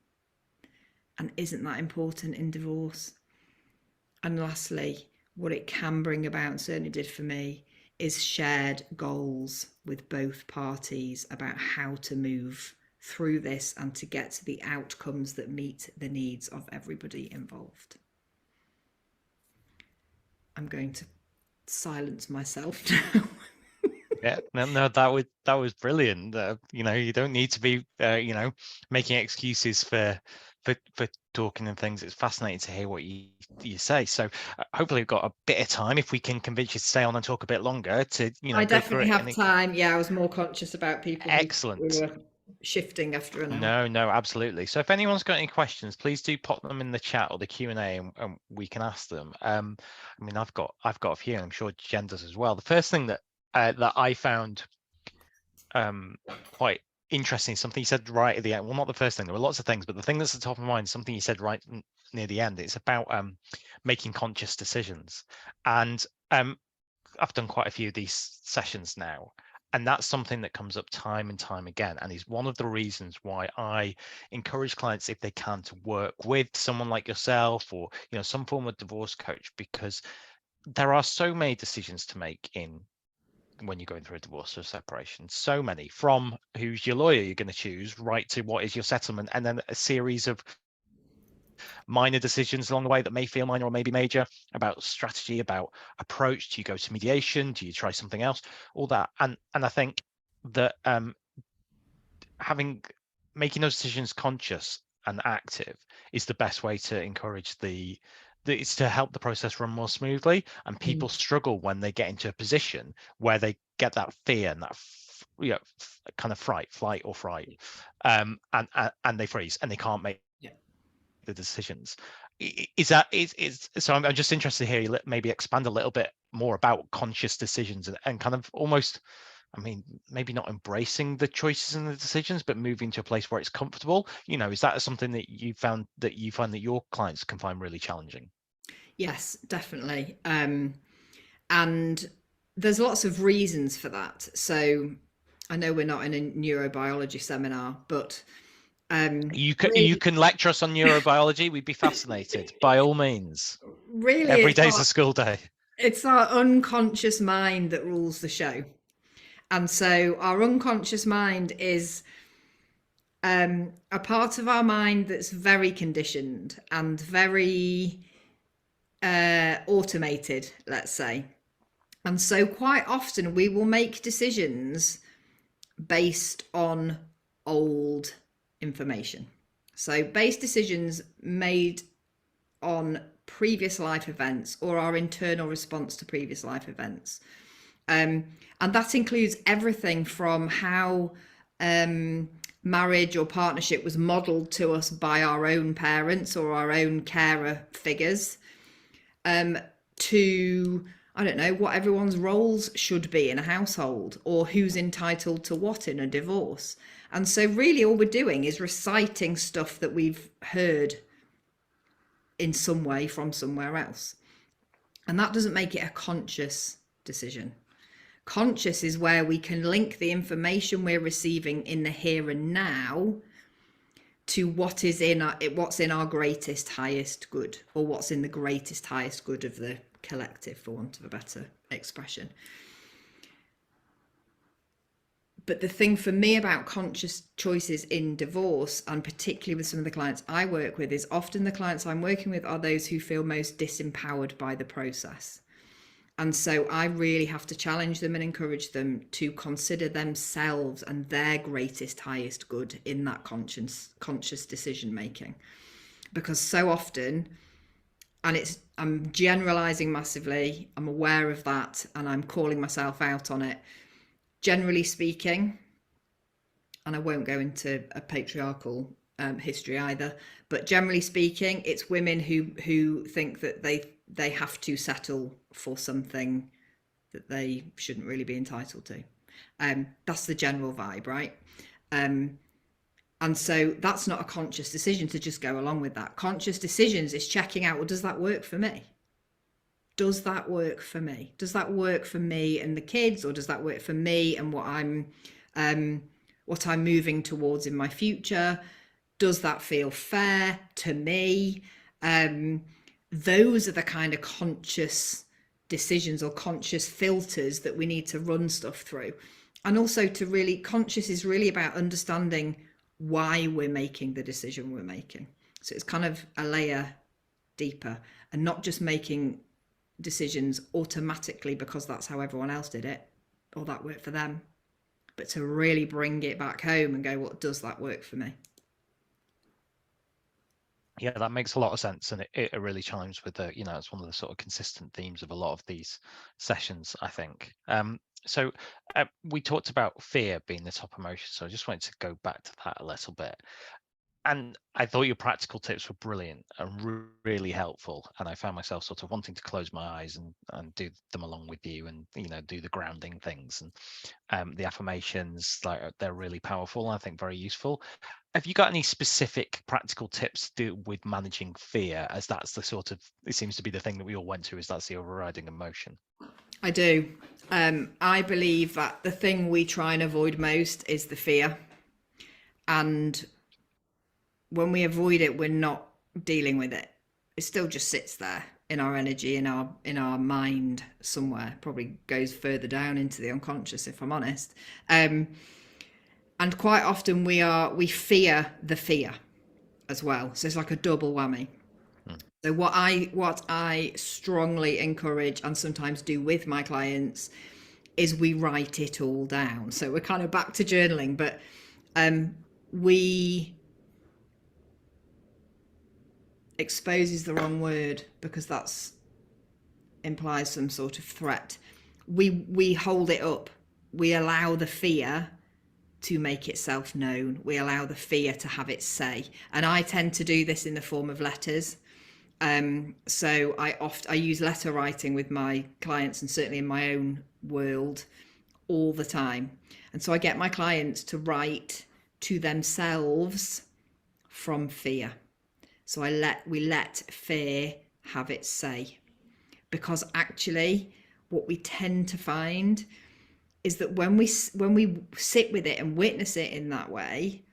And isn't that important in divorce? And lastly, what it can bring about, and certainly did for me, is shared goals with both parties about how to move through this and to get to the outcomes that meet the needs of everybody involved. I'm going to silence myself now. Yeah, no, that was brilliant. You know, you don't need to be, you know, making excuses for talking and things. It's fascinating to hear what you say. So hopefully we've got a bit of time if we can convince you to stay on and talk a bit longer to, you know, I go through definitely it. have time. Yeah, I was more conscious about people who Excellent. were shifting after an hour. No, absolutely. So if anyone's got any questions, please do pop them in the chat or the Q&A, and we can ask them. I mean, I've got a few, and I'm sure Jen does as well. The first thing that I found quite interesting, something you said right at the end. Well, not the first thing. There were lots of things, but the thing that's at the top of mind, something you said right near the end. It's about making conscious decisions, and I've done quite a few of these sessions now, and that's something that comes up time and time again, and is one of the reasons why I encourage clients, if they can, to work with someone like yourself or, you know, some form of divorce coach, because there are so many decisions to make when you're going through a divorce or separation. So many, from who's your lawyer you're going to choose, right to what is your settlement, and then a series of minor decisions along the way that may feel minor or maybe major, about strategy, about approach. Do you go to mediation? Do you try something else? All that. And I think that making those decisions conscious and active is the best way to encourage it's to help the process run more smoothly. And people struggle when they get into a position where they get that fear and that kind of flight or fright, and they freeze and they can't make the decisions. So I'm just interested to hear you maybe expand a little bit more about conscious decisions and kind of almost, I mean, maybe not embracing the choices and the decisions, but moving to a place where it's comfortable. You know, is that something that you find that your clients can find really challenging? Yes, definitely. And there's lots of reasons for that. So I know we're not in a neurobiology seminar, but you can lecture us on neurobiology. We'd be fascinated, by all means. Really, every day's a school day. It's our unconscious mind that rules the show. And so our unconscious mind is a part of our mind that's very conditioned and very automated, let's say. And so quite often we will make decisions based on old information. So base decisions made on previous life events or our internal response to previous life events. And that includes everything from how marriage or partnership was modeled to us by our own parents or our own carer figures, to, I don't know, what everyone's roles should be in a household or who's entitled to what in a divorce. And so really all we're doing is reciting stuff that we've heard in some way from somewhere else. And that doesn't make it a conscious decision. Conscious is where we can link the information we're receiving in the here and now to what's in our greatest, highest good, or what's in the greatest, highest good of the collective, for want of a better expression. But the thing for me about conscious choices in divorce, and particularly with some of the clients I work with, is often the clients I'm working with are those who feel most disempowered by the process. And so I really have to challenge them and encourage them to consider themselves and their greatest, highest good in that conscious decision making. Because so often, and I'm generalizing massively, I'm aware of that, and I'm calling myself out on it. Generally speaking, and I won't go into a patriarchal history either, but generally speaking, it's women who think that they have to settle for something that they shouldn't really be entitled to. That's the general vibe, right? And so that's not a conscious decision to just go along with that. Conscious decisions is checking out, well, does that work for me? Does that work for me? Does that work for me and the kids, or does that work for me and what I'm moving towards in my future? Does that feel fair to me? Those are the kind of conscious decisions or conscious filters that we need to run stuff through. And also to really, conscious is really about understanding why we're making the decision we're making. So it's kind of a layer deeper, and not just making decisions automatically because that's how everyone else did it or that worked for them, but to really bring it back home and go, what does that work for me? Yeah, that makes a lot of sense, and it really chimes with the, it's one of the sort of consistent themes of a lot of these sessions, I think. So we talked about fear being the top emotion, so I just wanted to go back to that a little bit. And I thought your practical tips were brilliant and really helpful. And I found myself sort of wanting to close my eyes and do them along with you, and do the grounding things, and the affirmations. Like, they're really powerful, and I think very useful. Have you got any specific practical tips to do with managing fear, as that's the sort of, it seems to be the thing that we all went to, is that's the overriding emotion? I do. I believe that the thing we try and avoid most is the fear. And when we avoid it, we're not dealing with it. It still just sits there in our energy, in our mind somewhere. Probably goes further down into the unconscious, if I'm honest. And quite often we fear the fear as well. So it's like a double whammy. So what I strongly encourage and sometimes do with my clients is we write it all down. So we're kind of back to journaling, but we expose is the wrong word because that's implies some sort of threat. We hold it up. We allow the fear to make itself known. We allow the fear to have its say. And I tend to do this in the form of letters. So I use letter writing with my clients, and certainly in my own world, all the time. And so I get my clients to write to themselves from fear. So we let fear have its say, because actually what we tend to find is that when we sit with it and witness it in that way,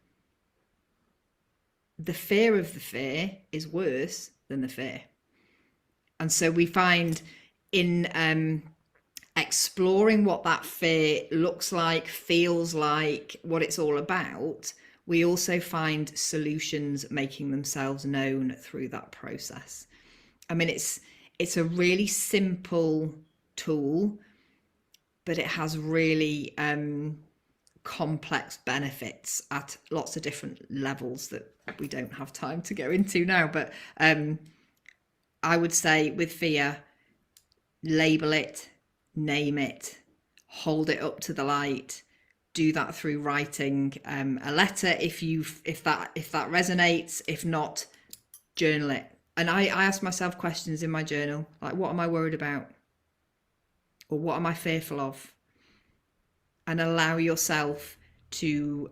the fear of the fear is worse than the fear. And so we find in exploring what that fear looks like, feels like, what it's all about, we also find solutions making themselves known through that process. I mean, it's a really simple tool, but it has really complex benefits at lots of different levels that we don't have time to go into now. But I would say with fear, label it, name it, hold it up to the light. Do that through writing a letter if that resonates. If not, journal it. And I ask myself questions in my journal, like, what am I worried about? Or what am I fearful of? And allow yourself to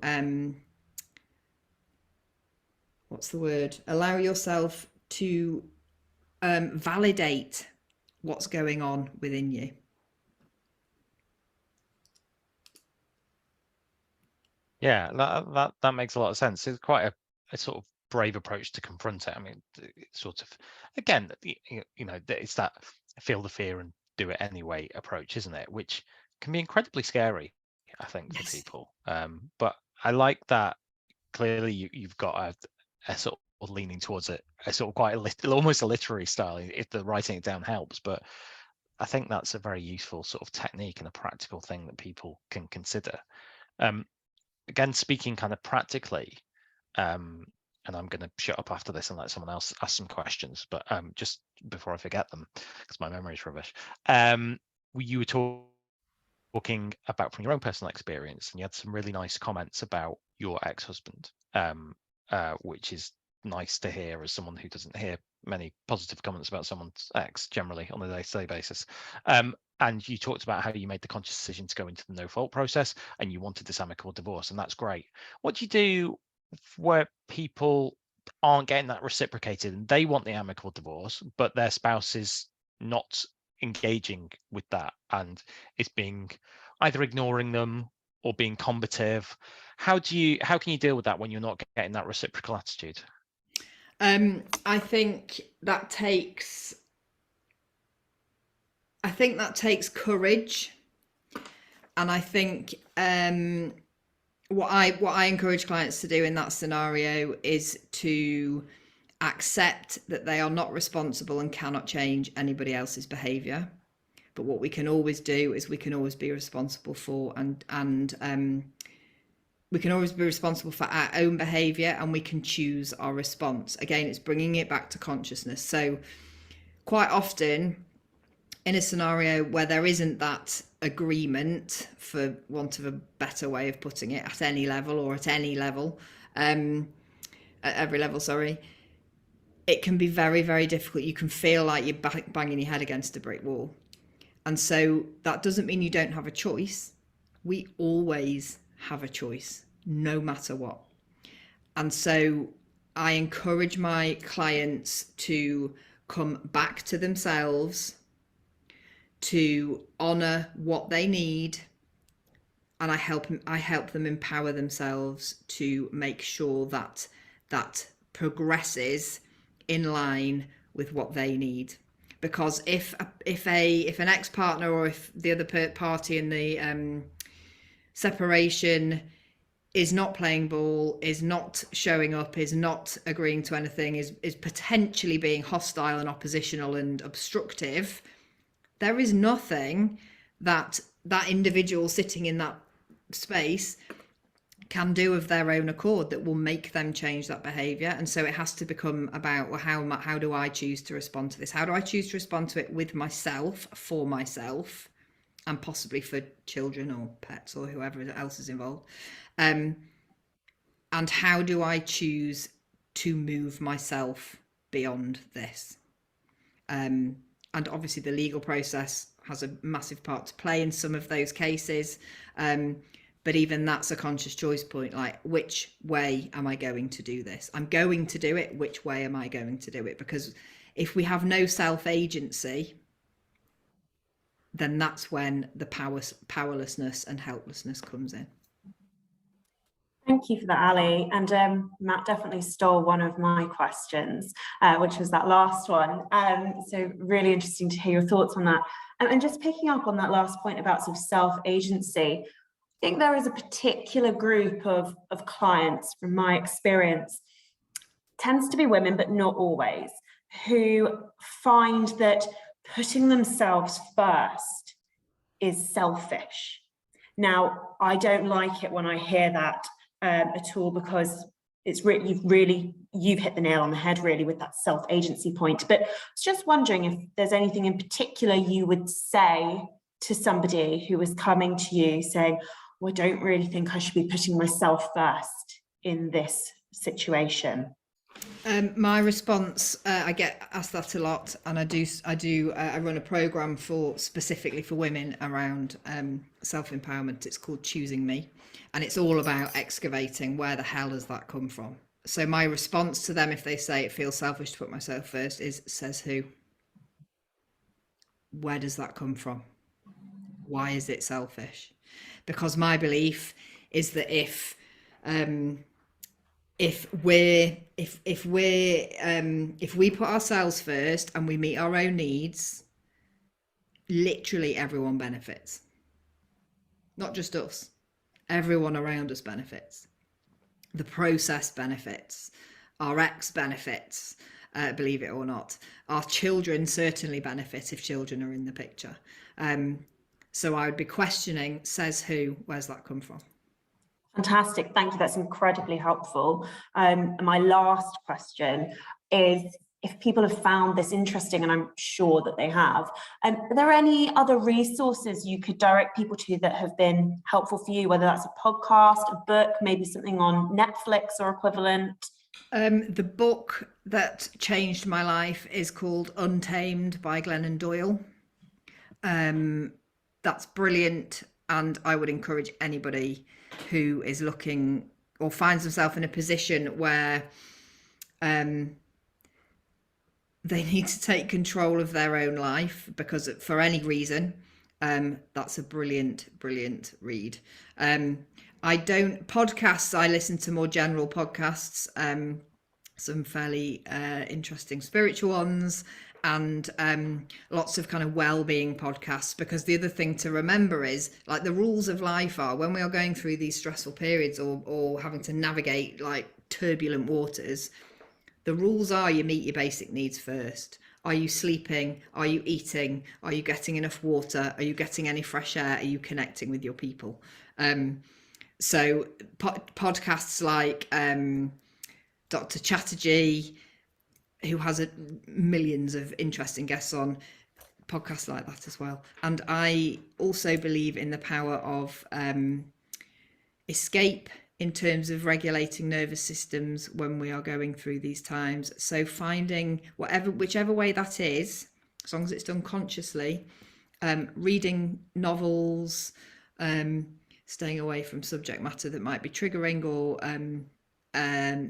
allow yourself to validate what's going on within you. Yeah, that makes a lot of sense. It's quite a sort of brave approach to confront it. I mean, it's sort of, again, it's that feel the fear and do it anyway approach, isn't it? Which can be incredibly scary, I think, for people. But I like that. Clearly, you've got a sort of leaning towards it, a sort of quite almost a literary style, if the writing it down helps. But I think that's a very useful sort of technique and a practical thing that people can consider. Again, speaking kind of practically, and I'm going to shut up after this and let someone else ask some questions, but just before I forget them, because my memory is rubbish, you were talking about from your own personal experience, and you had some really nice comments about your ex-husband, which is nice to hear as someone who doesn't hear many positive comments about someone's ex generally on a day-to-day basis. and you talked about how you made the conscious decision to go into the no fault process and you wanted this amicable divorce, and that's great. What do you do where people aren't getting that reciprocated and they want the amicable divorce, but their spouse is not engaging with that and is being either ignoring them or being combative? How can you deal with that when you're not getting that reciprocal attitude? I think that takes courage, and I think what I encourage clients to do in that scenario is to accept that they are not responsible and cannot change anybody else's behaviour. But what we can always do is we can always be responsible for we can always be responsible for our own behaviour, and we can choose our response. Again, it's bringing it back to consciousness. So quite often in a scenario where there isn't that agreement, for want of a better way of putting it, at any level or at any level, at every level, sorry, it can be very, very difficult. You can feel like you're banging your head against a brick wall. And so that doesn't mean you don't have a choice. We always have a choice, no matter what. And so I encourage my clients to come back to themselves, to honour what they need, and I help them empower themselves to make sure that that progresses in line with what they need. Because if an ex-partner, or if the other party in the separation is not playing ball, is not showing up, is not agreeing to anything, is potentially being hostile and oppositional and obstructive, there is nothing that individual sitting in that space can do of their own accord that will make them change that behaviour. And so it has to become about, well, how do I choose to respond to this? How do I choose to respond to it with myself, for myself, and possibly for children or pets or whoever else is involved? And how do I choose to move myself beyond this? And obviously the legal process has a massive part to play in some of those cases. But even that's a conscious choice point, like, which way am I going to do this? I'm going to do it. Which way am I going to do it? Because if we have no self-agency, then that's when the powerlessness and helplessness comes in. Thank you for that, Ali. And Matt definitely stole one of my questions, which was that last one. So really interesting to hear your thoughts on that. And just picking up on that last point about sort of self-agency, I think there is a particular group of clients, from my experience, tends to be women, but not always, who find that putting themselves first is selfish. Now, I don't like it when I hear that at all, because it's you've hit the nail on the head really with that self-agency point. But I was just wondering if there's anything in particular you would say to somebody who was coming to you saying, well, I don't really think I should be putting myself first in this situation. My response, I get asked that a lot, and I run a program specifically for women around self-empowerment. It's called Choosing Me, and it's all about excavating where the hell does that come from. So my response to them, if they say it feels selfish to put myself first, is, says who? Where does that come from? Why is it selfish? Because my belief is that if we put ourselves first and we meet our own needs, literally everyone benefits. Not just us. Everyone around us benefits. The process benefits. Our ex benefits, believe it or not. Our children certainly benefit if children are in the picture. So I would be questioning, says who, where's that come from? Fantastic, thank you, that's incredibly helpful. My last question is, if people have found this interesting, and I'm sure that they have, are there any other resources you could direct people to that have been helpful for you, whether that's a podcast, a book, maybe something on Netflix or equivalent? The book that changed my life is called Untamed by Glennon Doyle. That's brilliant, and I would encourage anybody who is looking or finds themselves in a position where they need to take control of their own life because for any reason, that's a brilliant read. I don't podcasts, I listen to more general podcasts, some fairly interesting spiritual ones, and lots of kind of well-being podcasts, because the other thing to remember is, like, the rules of life are, when we are going through these stressful periods or having to navigate like turbulent waters, the rules are you meet your basic needs first. Are you sleeping? Are you eating? Are you getting enough water? Are you getting any fresh air? Are you connecting with your people? So podcasts like Dr. Chatterjee, who has millions of interesting guests on, podcasts like that as well. And I also believe in the power of escape in terms of regulating nervous systems when we are going through these times. So finding whichever way that is, as long as it's done consciously, reading novels, staying away from subject matter that might be triggering or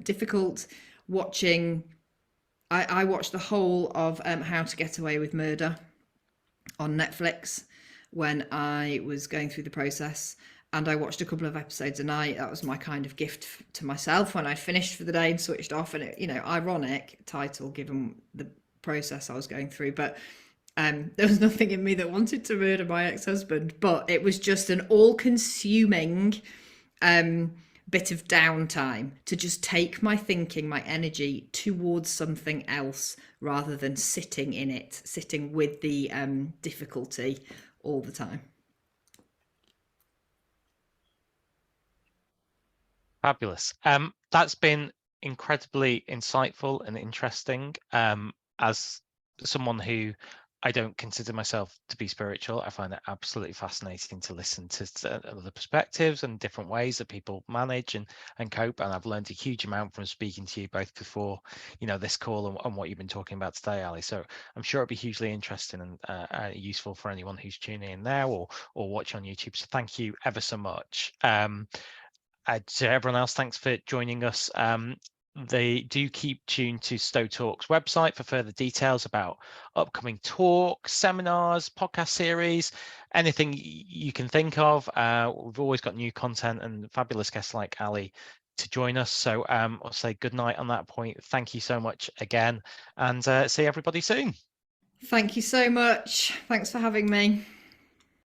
difficult, watching. I watched the whole of How to Get Away with Murder on Netflix when I was going through the process, and I watched a couple of episodes a night. That was my kind of gift to myself when I finished for the day and switched off. And it, ironic title given the process I was going through, but there was nothing in me that wanted to murder my ex-husband, but it was just an all-consuming bit of downtime to just take my thinking, my energy towards something else, rather than sitting with the difficulty all the time. Fabulous. That's been incredibly insightful and interesting. As someone who I don't consider myself to be spiritual, I find it absolutely fascinating to listen to other perspectives and different ways that people manage and cope. And I've learned a huge amount from speaking to you both before, this call and what you've been talking about today, Ali. So I'm sure it'll be hugely interesting and useful for anyone who's tuning in now or watching on YouTube. So thank you ever so much. To everyone else, thanks for joining us. They do keep tuned to Stowe Talks website for further details about upcoming talks, seminars, podcast series, anything you can think of. We've always got new content and fabulous guests like Ali to join us. So I'll say good night on that point. Thank you so much again, and see everybody soon. Thank you so much. Thanks for having me.